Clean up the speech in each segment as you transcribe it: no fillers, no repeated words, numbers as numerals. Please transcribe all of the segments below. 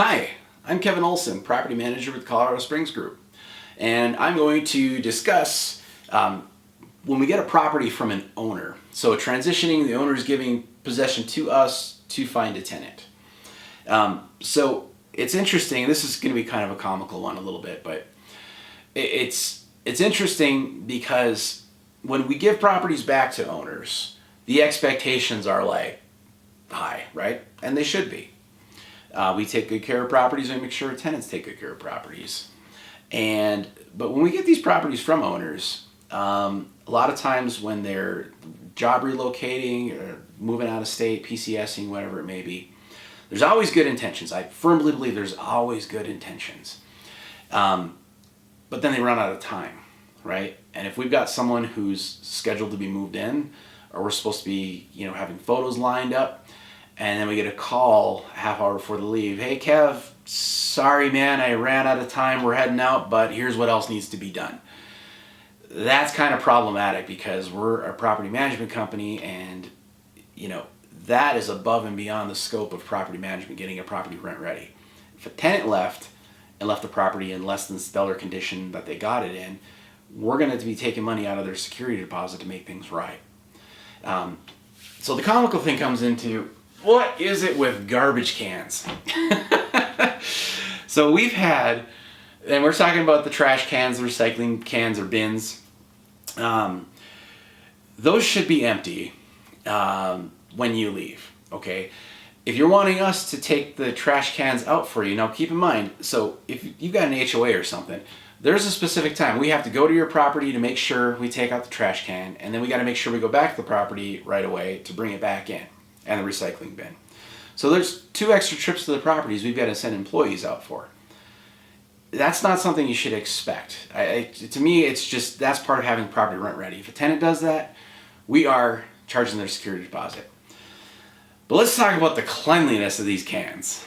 Hi, I'm Kevin Olson, Property Manager with Colorado Springs Group, and I'm going to discuss when we get a property from an owner. So transitioning, the owner is giving possession to us to find a tenant. So it's interesting, this is going to be kind of a comical one a little bit, but it's interesting because when we give properties back to owners, the expectations are like high, right? And they should be. We take good care of properties and make sure tenants take good care of properties. But when we get these properties from owners, a lot of times when they're job relocating or moving out of state, PCSing, whatever it may be, there's always good intentions. I firmly believe there's always good intentions. But then they run out of time, right? And if we've got someone who's scheduled to be moved in, or we're supposed to be, having photos lined up, and then we get a call half hour before the leave. Hey, Kev, sorry, man, I ran out of time. We're heading out, but here's what else needs to be done. That's kind of problematic because we're a property management company, and that is above and beyond the scope of property management, getting a property rent ready. If a tenant left the property in less than stellar condition that they got it in, we're going to be taking money out of their security deposit to make things right. So the comical thing comes into, what is it with garbage cans? So we've had, and we're talking about the trash cans, the recycling cans or bins. Those should be empty when you leave, okay? If you're wanting us to take the trash cans out for you, now keep in mind, so if you've got an HOA or something, there's a specific time. We have to go to your property to make sure we take out the trash can, and then we got to make sure we go back to the property right away to bring it back in, and the recycling bin. So there's 2 extra trips to the properties we've got to send employees out for. That's not something you should expect. To me, it's just, that's part of having property rent ready. If a tenant does that, we are charging their security deposit. But let's talk about the cleanliness of these cans.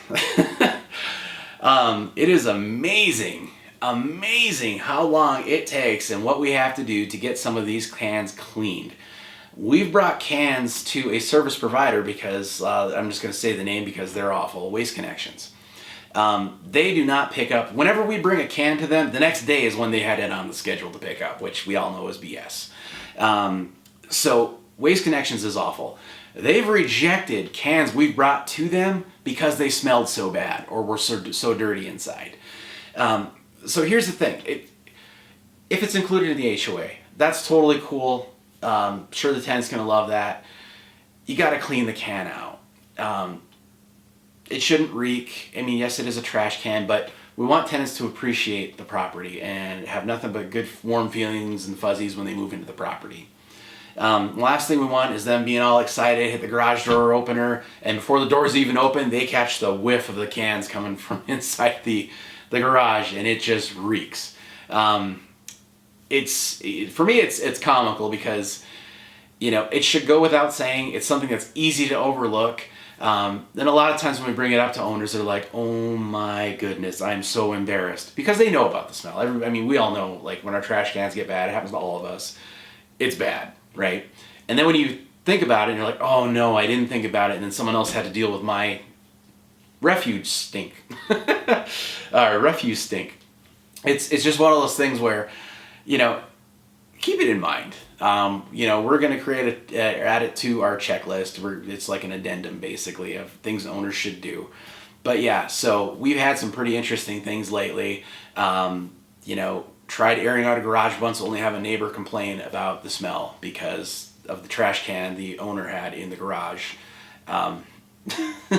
It is amazing how long it takes and what we have to do to get some of these cans cleaned. We've brought cans to a service provider because, I'm just going to say the name because they're awful, Waste Connections. They do not pick up. Whenever we bring a can to them, the next day is when they had it on the schedule to pick up, which we all know is BS. So Waste Connections is awful. They've rejected cans we've brought to them because they smelled so bad or were so dirty inside. So here's the thing. If it's included in the HOA, that's totally cool. Sure, the tenant's going to love that. You got to clean the can out. It shouldn't reek. I mean, yes, it is a trash can, but we want tenants to appreciate the property and have nothing but good warm feelings and fuzzies when they move into the property. Last thing we want is them being all excited, hit the garage door opener, and before the door's even open, they catch the whiff of the cans coming from inside the garage, and it just reeks. For me, it's comical because, it should go without saying. It's something that's easy to overlook. Then a lot of times when we bring it up to owners, they're like, oh my goodness, I'm so embarrassed. Because they know about the smell. We all know, like, when our trash cans get bad, it happens to all of us. It's bad, right? And then when you think about it, and you're like, oh no, I didn't think about it, and then someone else had to deal with my refuge stink. Or refuse stink. It's just one of those things where, keep it in mind. We're going to add it to our checklist. It's like an addendum, basically, of things owners should do. But yeah, so we've had some pretty interesting things lately. Tried airing out a garage once, only have a neighbor complain about the smell because of the trash can the owner had in the garage.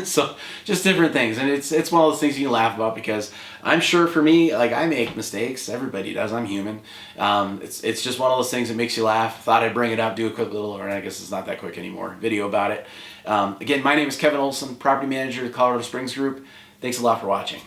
So just different things, and it's one of those things you can laugh about because I'm sure for me, like, I make mistakes. Everybody does. I'm human. It's just one of those things that makes you laugh. Thought I'd bring it up, do a quick little, or I guess it's not that quick anymore, video about it. Again, my name is Kevin Olson, Property Manager at Colorado Springs Group. Thanks a lot for watching.